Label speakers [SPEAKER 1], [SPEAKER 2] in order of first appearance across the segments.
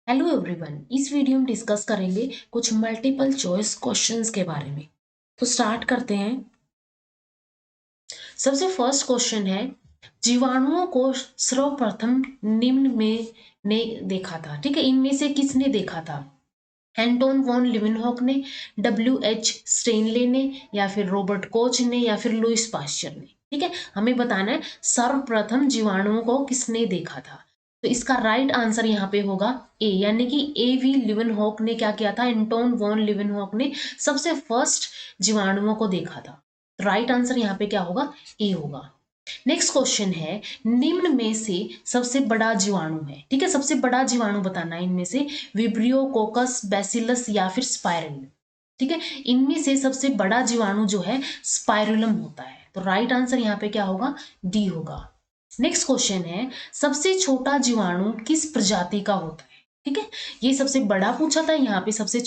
[SPEAKER 1] Hello everyone, इस video में discuss करेंगे कुछ मल्टीपल चॉइस क्वेश्चंस के बारे में। तो स्टार्ट करते हैं। सबसे फर्स्ट क्वेश्चन है, जीवाणुओं को सर्वप्रथम निम्न में ने देखा था। ठीक है, इनमें से किसने देखा था? एंटोन वॉन लिविनहॉक ने, डब्ल्यू एच स्टेनले ने, या फिर रॉबर्ट कोच ने, या फिर लुईस पाश्चर ने। ठीक है, हमें बताना है सर्वप्रथम जीवाणुओं को किसने देखा था। तो इसका राइट आंसर यहाँ पे होगा ए, यानी कि ए वी लिविनहॉक ने क्या किया था? एंटोन वॉन लिविनहॉक ने सबसे फर्स्ट जीवाणुओं को देखा था। राइट आंसर यहाँ पे क्या होगा? ए होगा। नेक्स्ट क्वेश्चन है, निम्न में से सबसे बड़ा जीवाणु है। ठीक है, सबसे बड़ा जीवाणु बताना है इनमें से, विब्रियो, कोकस, बैसिलस या फिर स्पाइरुलम। ठीक है, इनमें से सबसे बड़ा जीवाणु जो है स्पाइरुलम होता है। तो राइट आंसर यहाँ पे क्या होगा? डी होगा। नेक्स्ट क्वेश्चन है, सबसे छोटा जीवाणु किस प्रजाति का होता है? ठीक है, ये सबसे बड़ा पूछा था, यहाँ पे सबसे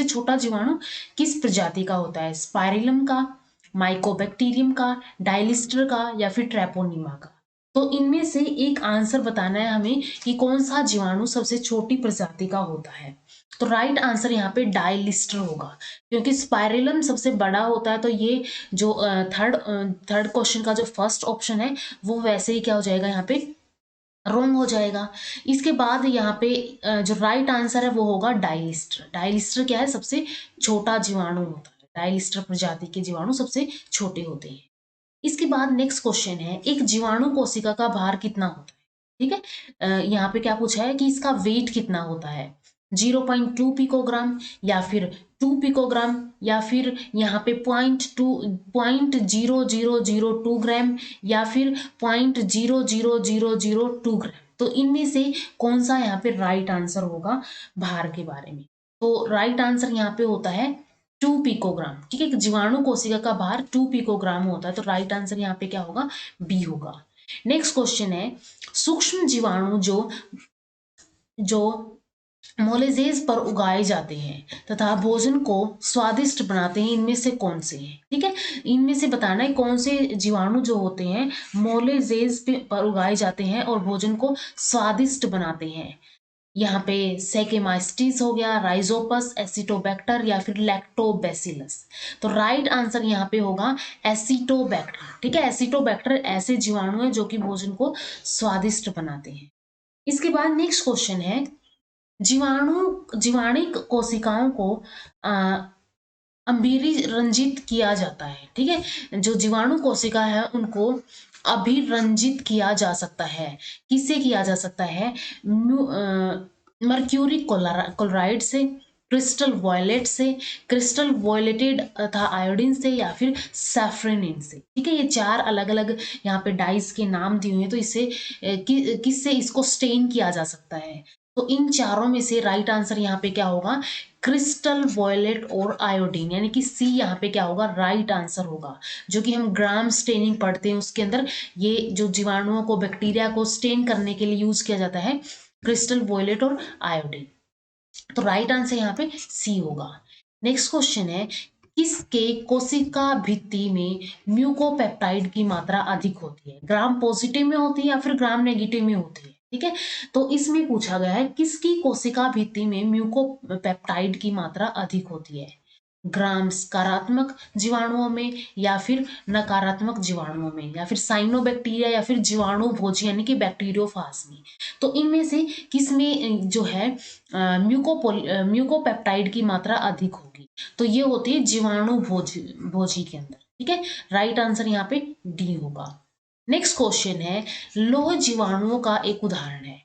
[SPEAKER 1] छोटा जीवाणु किस प्रजाति का होता है? स्पाइरुलम का, माइकोबैक्टीरियम का, डायलिस्टर का, या फिर ट्रेपोनिमा का। तो इनमें से एक आंसर बताना है हमें कि कौन सा जीवाणु सबसे छोटी प्रजाति का होता है। तो राइट आंसर यहाँ पे डायलिस्टर होगा, क्योंकि स्पाइरुलम सबसे बड़ा होता है। तो ये जो थर्ड क्वेश्चन का जो फर्स्ट ऑप्शन है वो वैसे ही क्या हो जाएगा, यहाँ पे रॉन्ग हो जाएगा। इसके बाद यहाँ पे जो राइट आंसर है वो होगा डायलिस्टर। डायलिस्टर क्या है? सबसे छोटा जीवाणु होता है। डायलिस्टर प्रजाति के जीवाणु सबसे छोटे होते हैं। इसके बाद नेक्स्ट क्वेश्चन है, एक जीवाणु कोशिका का भार कितना होता है? ठीक है, यहाँ पे क्या पूछा है कि इसका वेट कितना होता है? 0.2 पिकोग्राम, या फिर 2 पिकोग्राम, या फिर यहाँ पे 0.0002 ग्राम, या फिर 0.00002 ग्राम। तो इनमें से कौन सा यहाँ पे राइट आंसर होगा भार के बारे में? तो राइट आंसर यहाँ पे होता है 2 पिकोग्राम। ठीक है, जीवाणु कोशिका का भार 2 पिकोग्राम होता है। तो राइट आंसर यहाँ पे क्या होगा? बी होगा। नेक्स्ट क्वेश्चन है, सूक्ष्म जीवाणु जो मोलेजेस पर उगाए जाते हैं तथा भोजन को स्वादिष्ट बनाते हैं, इनमें से कौन से हैं? ठीक है, इनमें से बताना है कौन से जीवाणु जो होते हैं मोलेजेस पर उगाए जाते हैं और भोजन को स्वादिष्ट बनाते हैं। यहाँ पे सेकेमाइस्टिस हो गया, राइजोपस, एसिटोबैक्टर, या फिर लैक्टोबैसिलस। तो राइट आंसर यहाँ पे होगा एसिटोबैक्टर। ठीक है, एसिटोबैक्टर ऐसे जीवाणु है जो कि भोजन को स्वादिष्ट बनाते हैं। इसके बाद नेक्स्ट क्वेश्चन है, जीवाणिक कोशिकाओं को अभिरी रंजित किया जाता है। ठीक है, जो जीवाणु कोशिका है उनको अभिरंजित किया जा सकता है। किससे किया जा सकता है? मर्क्यूरी क्लोराइड से, क्रिस्टल वॉयलेट से, क्रिस्टल वॉयलेटेड तथा आयोडीन से, या फिर सैफ्रेनिन से। ठीक है, ये चार अलग अलग यहाँ पे डाइस के नाम दिए हुए हैं। तो इससे किससे इसको स्टेन किया जा सकता है? तो इन चारों में से राइट आंसर यहाँ पे क्या होगा? क्रिस्टल वॉयलेट और आयोडीन, यानी कि सी यहाँ पे क्या होगा? राइट आंसर होगा। जो कि हम ग्राम स्टेनिंग पढ़ते हैं उसके अंदर ये जो जीवाणुओं को, बैक्टीरिया को स्टेन करने के लिए यूज किया जाता है, क्रिस्टल वॉयलेट और आयोडीन। तो राइट आंसर यहाँ पे सी होगा। नेक्स्ट क्वेश्चन है, किसके कोशिका भित्ति में म्यूकोपेप्टाइड की मात्रा अधिक होती है? ग्राम पॉजिटिव में होती है या फिर ग्राम नेगेटिव में होती है? ठीक है, तो इसमें पूछा गया है किसकी कोशिका भित्ति में म्यूकोपेप्टाइड की मात्रा अधिक होती है? ग्राम सकारात्मक जीवाणुओं में, या फिर नकारात्मक जीवाणुओं में, या फिर साइनोबैक्टीरिया, या फिर जीवाणु भोजी यानी कि बैक्टीरियोफाज में। तो इनमें से किसमें जो है म्यूकोपेप्टाइड की मात्रा अधिक होगी? तो ये होती है जीवाणु भोजी के अंदर। ठीक है, राइट आंसर यहाँ पे डी होगा। नेक्स्ट क्वेश्चन है, लोह जीवाणुओं का एक उदाहरण है,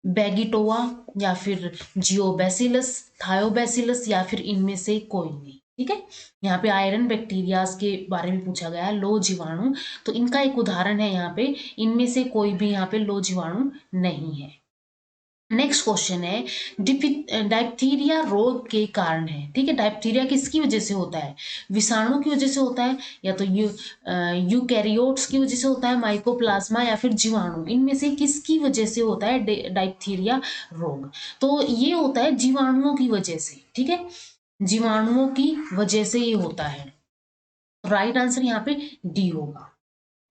[SPEAKER 1] बैगिटोआ, या फिर जियोबैसिलस, थायोबैसिलस, या फिर इनमें से कोई नहीं। ठीक है, यहाँ पे आयरन बैक्टीरियाज के बारे में पूछा गया है, लो जीवाणु। तो इनका एक उदाहरण है यहाँ पे, इनमें से कोई भी यहाँ पे लो जीवाणु नहीं है। नेक्स्ट क्वेश्चन है, डायप्थीरिया रोग के कारण है। ठीक है, डायप्थीरिया किसकी वजह से होता है? विषाणु की वजह से होता है, या तो यूकैरियोट्स की वजह से होता है, माइकोप्लाज्मा, या फिर जीवाणु। इनमें से किसकी वजह से होता है डायप्थीरिया रोग? तो ये होता है जीवाणुओं की वजह से। ठीक है, जीवाणुओं की वजह से ये होता है। राइट आंसर यहाँ पे डी होगा।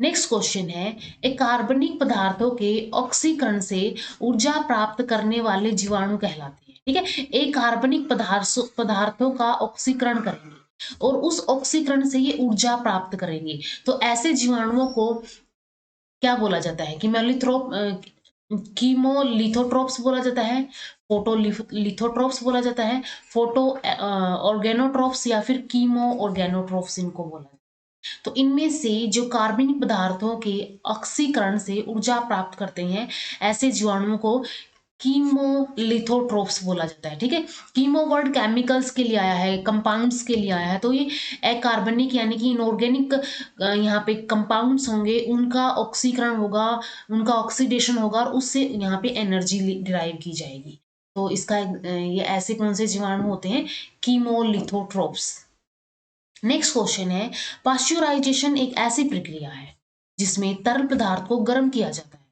[SPEAKER 1] नेक्स्ट क्वेश्चन है, एक कार्बनिक पदार्थों के ऑक्सीकरण से ऊर्जा प्राप्त करने वाले जीवाणु कहलाते हैं। ठीक है, एक कार्बनिक पदार्थों का ऑक्सीकरण करेंगे और उस ऑक्सीकरण से ये ऊर्जा प्राप्त करेंगे, तो ऐसे जीवाणुओं को क्या बोला जाता है? कीमोलिथोट्रोप्स बोला जाता है, फोटोलिथोट्रोप्स बोला जाता है, फोटो ऑर्गेनोट्रोप्स या फिर कीमो ऑर्गेनोट्रोप्स इनको बोला जाता है। तो इनमें से जो कार्बनिक पदार्थों के ऑक्सीकरण से ऊर्जा प्राप्त करते हैं, ऐसे जीवाणुओं को कीमोलिथोट्रोप्स बोला जाता है। ठीक है, कीमो वर्ड केमिकल्स के लिए आया है, कंपाउंड्स के लिए आया है, तो ये अकार्बनिक यानी कि इनऑर्गेनिक यहाँ पे कंपाउंड्स होंगे, उनका ऑक्सीकरण होगा, उनका ऑक्सीडेशन होगा और उससे यहाँ पे एनर्जी डिराइव की जाएगी। तो इसका ये ऐसे कौन से जीवाणु होते हैं? कीमोलिथोट्रोप्स। नेक्स्ट क्वेश्चन है, पाश्चराइजेशन एक ऐसी प्रक्रिया है जिसमें तरल पदार्थ को गर्म किया जाता है।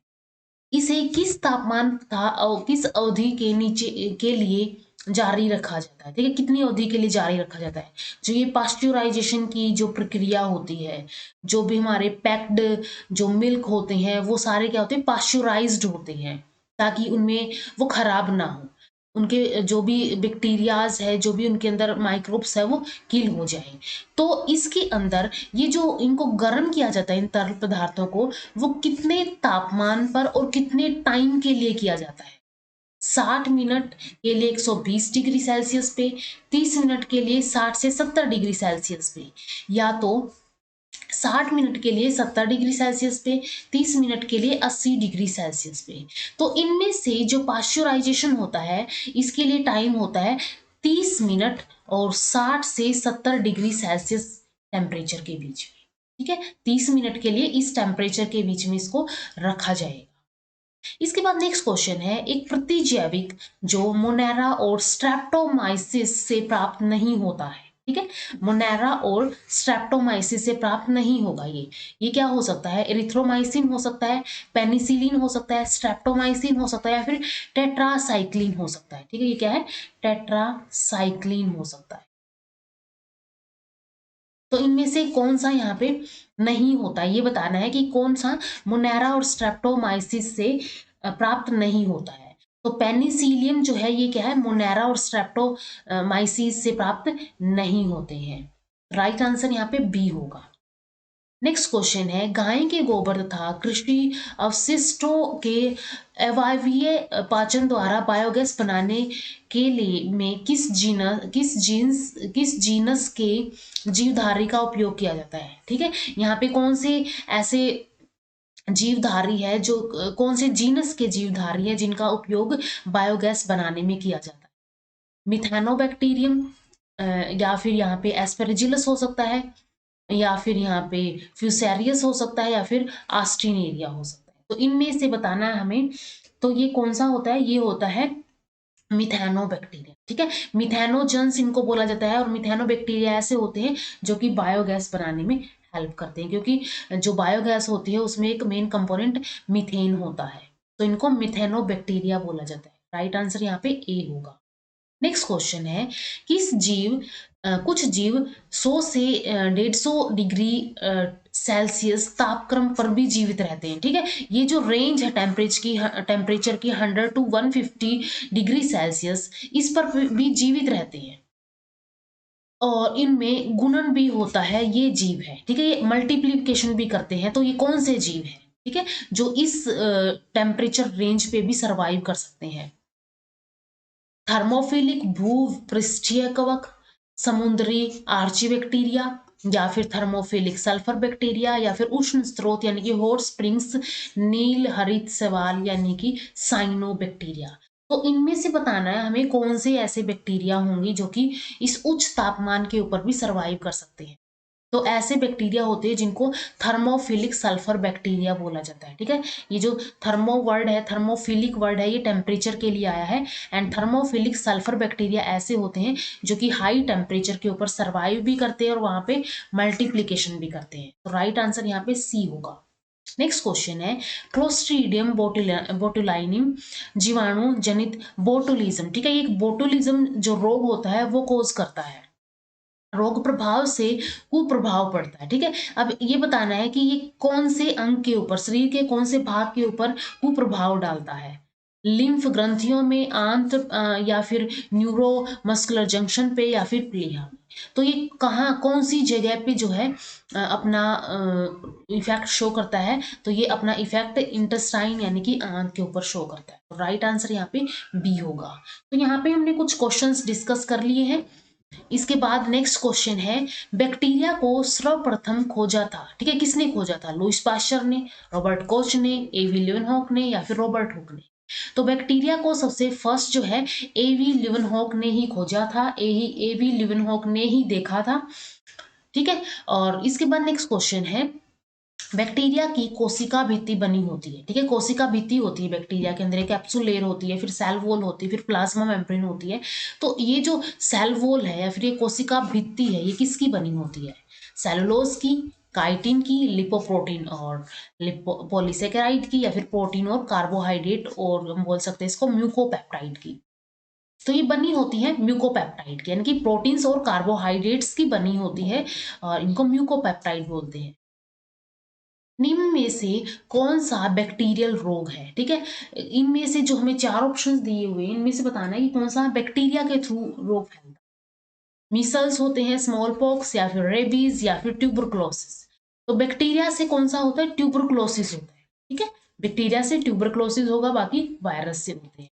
[SPEAKER 1] इसे किस तापमान तथा किस अवधि के नीचे के लिए जारी रखा जाता है? ठीक है, कितनी अवधि के लिए जारी रखा जाता है? जो ये पास्चुराइजेशन की जो प्रक्रिया होती है, जो भी हमारे पैक्ड जो मिल्क होते हैं वो सारे क्या होते हैं? पास्चुराइज्ड होते हैं, ताकि उनमें वो खराब ना हो, उनके जो भी बैक्टीरियाज है, जो भी उनके अंदर माइक्रोब्स है वो किल हो जाए। तो इसके अंदर ये जो इनको गर्म किया जाता है, इन तरल पदार्थों को, वो कितने तापमान पर और कितने टाइम के लिए किया जाता है? 60 मिनट के लिए 120 डिग्री सेल्सियस पे, 30 मिनट के लिए 60 से 70 डिग्री सेल्सियस पे, या तो 60 मिनट के लिए 70 डिग्री सेल्सियस पे, 30 मिनट के लिए 80 डिग्री सेल्सियस पे। तो इनमें से जो पाश्चराइजेशन होता है, इसके लिए टाइम होता है 30 मिनट और 60 से 70 डिग्री सेल्सियस टेम्परेचर के बीच में। ठीक है, 30 मिनट के लिए इस टेम्परेचर के बीच में इसको रखा जाएगा। इसके बाद नेक्स्ट क्वेश्चन है, एक प्रतिजैविक जो मोनेरा और स्ट्रेप्टोमाइसिस से प्राप्त नहीं होता है। ठीक है, मोनेरा और स्ट्रेप्टोमाइसिस से प्राप्त नहीं होगा। ये क्या हो सकता है? एरिथ्रोमाइसिन हो सकता है, पेनिसिलिन हो सकता है, स्ट्रेप्टोमाइसिन हो सकता है, या फिर टेट्रासाइक्लिन हो सकता है। ठीक है, ये क्या है? टेट्रासाइक्लिन हो सकता है। तो इनमें से कौन सा यहाँ पे नहीं होता, ये बताना है कि कौन सा मोनेरा और स्ट्रेप्टोमाइसिस से प्राप्त नहीं होता है। तो पेनिसिलियम जो है ये क्या है? मोनेरा और स्ट्रेप्टोमाइसिस से प्राप्त नहीं होते हैं। राइट आंसर यहाँ पे बी होगा। नेक्स्ट क्वेश्चन है, गाय के गोबर तथा कृषि अवशिष्टों के अवायवीय पाचन द्वारा बायोगैस बनाने के लिए में किस जीनस के जीवधारी का उपयोग किया जाता है? ठीक है, यहाँ पे कौन से ऐसे जीवधारी है, जो कौन से जीनस के जीवधारी है जिनका उपयोग बायोगैस बनाने में किया जाता है? मिथानोबैक्टीरियम, या फिर यहाँ पे एस्पेरिजिलस हो सकता है, या फिर यहाँ पे फ्यूसेरियस हो सकता है, या फिर आस्ट्रीनेरिया हो सकता है। तो इनमें से बताना है हमें। तो ये कौन सा होता है? ये होता है मिथानोबैक्टीरिया। ठीक है, मिथानोजन्स इनको बोला जाता है, और मिथानोबैक्टीरिया ऐसे होते हैं जो कि बायोगैस बनाने में हेल्प करते हैं, क्योंकि जो बायोगैस होती है उसमें एक मेन कंपोनेंट मीथेन होता है, तो इनको मिथानोबैक्टीरिया बोला जाता है। राइट आंसर यहाँ पे ए होगा। नेक्स्ट क्वेश्चन है, कुछ जीव 100 से 150 डिग्री सेल्सियस तापक्रम पर भी जीवित रहते हैं। ठीक है, ये जो रेंज है टेम्परेचर की 100 टू 150 डिग्री सेल्सियस, इस पर भी जीवित रहते हैं, और इनमें गुणन भी होता है। ये जीव है, ठीक है, ये मल्टीप्लिकेशन भी करते हैं। तो ये कौन से जीव है? ठीक है, जो इस टेम्परेचर रेंज पे भी सर्वाइव कर सकते हैं? थर्मोफिलिक भूपृष्ठीय कवक, समुद्री आर्ची बैक्टीरिया, या फिर थर्मोफिलिक सल्फर बैक्टीरिया, या फिर उष्ण स्रोत यानी कि हॉट स्प्रिंग्स नील हरित शैवाल यानी कि साइनो बैक्टीरिया। तो इनमें से बताना है हमें कौन से ऐसे बैक्टीरिया होंगे जो कि इस उच्च तापमान के ऊपर भी सर्वाइव कर सकते हैं। तो ऐसे बैक्टीरिया होते हैं जिनको थर्मोफिलिक सल्फर बैक्टीरिया बोला जाता है। ठीक है, ये जो थर्मो वर्ड है, थर्मोफिलिक वर्ड है, ये टेम्परेचर के लिए आया है, एंड थर्मोफिलिक सल्फर बैक्टीरिया ऐसे होते हैं जो कि हाई टेम्परेचर के ऊपर सर्वाइव भी करते हैं और वहां पे मल्टीप्लीकेशन भी करते हैं। तो राइट आंसर यहाँ पे सी होगा। नेक्स्ट क्वेश्चन है, क्लोस्ट्रीडियम बोटुलिनम जीवाणु जनित बोटुलिज्म। ठीक है, एक बोटुलिज्म जो रोग होता है वो कोज करता है। रोग प्रभाव से कुप्रभाव पड़ता है। ठीक है, अब ये बताना है कि ये कौन से अंग के ऊपर, शरीर के कौन से भाग के ऊपर कुप्रभाव डालता है। लिम्फ ग्रंथियों में, आंत या फिर न्यूरो मस्कुलर जंक्शन पे, या फिर प्लीहा में। तो ये कहाँ, कौन सी जगह पे जो है अपना इफेक्ट शो करता है, तो ये अपना इफेक्ट इंटेस्टाइन यानी कि आंत के ऊपर शो करता है। तो राइट आंसर यहाँ पे बी होगा। तो यहाँ पे हमने कुछ क्वेश्चंस डिस्कस कर लिए हैं। इसके बाद नेक्स्ट क्वेश्चन है, बैक्टीरिया को सर्वप्रथम खोजा था, ठीक है, किसने खोजा था? लुईस पाश्चर ने, रॉबर्ट कोच ने, एवी लीeuwenhoek ने, या फिर रॉबर्ट हुक ने? तो बैक्टीरिया को सबसे फर्स्ट जो है एवी लीeuwenhoek ने ही खोजा था, एवी लीeuwenhoek ने ही देखा था। ठीक है, और इसके बाद नेक्स्ट क्वेश्चन है, बैक्टीरिया की कोशिका भित्ति बनी होती है। ठीक है, कोशिका भित्ति होती है बैक्टीरिया के अंदर, एक कैप्सूल लेयर होती है, फिर सेल वॉल होती है, फिर प्लाज्मा मेम्ब्रेन होती है। तो ये जो सेल वॉल है या फिर ये कोशिका भित्ति है, ये किसकी बनी होती है? सेलुलोज की, काइटिन की, लिपोप्रोटीन और पॉलीसेकेराइड की, या फिर प्रोटीन और कार्बोहाइड्रेट, और हम बोल सकते हैं इसको म्यूकोपेप्टाइड की। तो ये बनी होती है म्यूकोपेप्टाइड की, यानी कि प्रोटीन्स और कार्बोहाइड्रेट्स की बनी होती है, और इनको म्यूकोपेप्टाइड बोलते हैं। निम्न में से कौन सा बैक्टीरियल रोग है? ठीक है, इनमें से जो हमें चार ऑप्शंस दिए हुए हैं, इनमें से बताना है कि कौन सा बैक्टीरिया के थ्रू रोग फैलता है। मीसल्स होते हैं, स्मॉल पॉक्स, या फिर रेबीज, या फिर ट्यूबरक्लोसिस। तो बैक्टीरिया से कौन सा होता है? ट्यूबरक्लोसिस होता है। ठीक है, बैक्टीरिया से ट्यूबरक्लोसिस होगा, बाकी वायरस से होते हैं।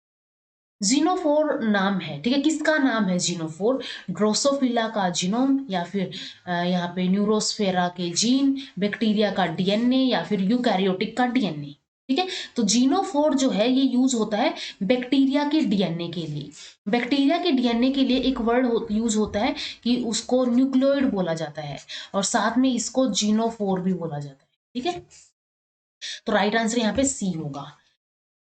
[SPEAKER 1] जीनोफोर नाम है, ठीक है, किसका नाम है जीनोफोर? ड्रोसोफिला का जीनोम, या फिर यहाँ पे न्यूरोस्फेरा के जीन, बैक्टीरिया का डीएनए, या फिर यूकैरियोटिक का डीएनए। ठीक है, तो जीनोफोर जो है ये यूज होता है बैक्टीरिया के डीएनए के लिए। बैक्टीरिया के डीएनए के लिए एक वर्ड यूज होता है कि उसको न्यूक्लियोइड बोला जाता है, और साथ में इसको जीनोफोर भी बोला जाता है। ठीक है, तो राइट आंसर यहाँ पे सी होगा।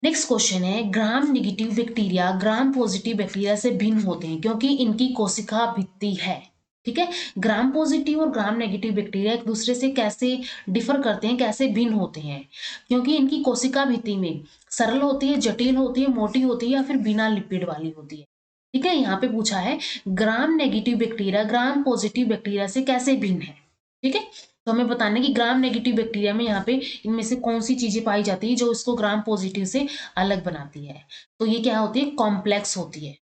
[SPEAKER 1] नेक्स्ट क्वेश्चन है, gram negative bacteria gram positive bacteria से भिन्न होते हैं क्योंकि इनकी कोशिका भित्ति है। ठीक है, ग्राम पॉजिटिव और ग्राम नेगेटिव बैक्टीरिया एक दूसरे से कैसे डिफर करते हैं, कैसे भिन्न होते हैं? क्योंकि इनकी कोशिका भित्ति में सरल होती है, जटिल होती है, मोटी होती है, या फिर बिना लिपिड वाली होती है। ठीक है, यहाँ पे पूछा है gram negative bacteria gram positive bacteria से कैसे भिन्न है। ठीक है, तो हमें बताना है कि ग्राम नेगेटिव बैक्टीरिया में यहाँ पे इनमें से कौन सी चीजें पाई जाती है जो इसको ग्राम पॉजिटिव से अलग बनाती है। तो ये क्या होती है? कॉम्प्लेक्स होती है।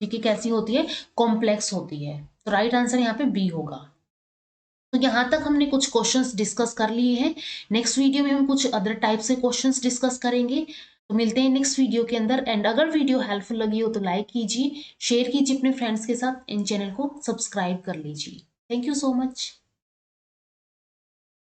[SPEAKER 1] ठीक है, कैसी होती है? कॉम्प्लेक्स होती है। तो राइट आंसर यहाँ पे बी होगा। तो यहाँ तक हमने कुछ क्वेश्चंस डिस्कस कर लिए हैं। नेक्स्ट वीडियो में हम कुछ अदर टाइप से क्वेश्चंस डिस्कस करेंगे। तो मिलते हैं नेक्स्ट वीडियो के अंदर। एंड अगर वीडियो हेल्पफुल लगी हो तो लाइक कीजिए, शेयर कीजिए अपने फ्रेंड्स के साथ, इन चैनल को सब्सक्राइब कर लीजिए। Thank you so much.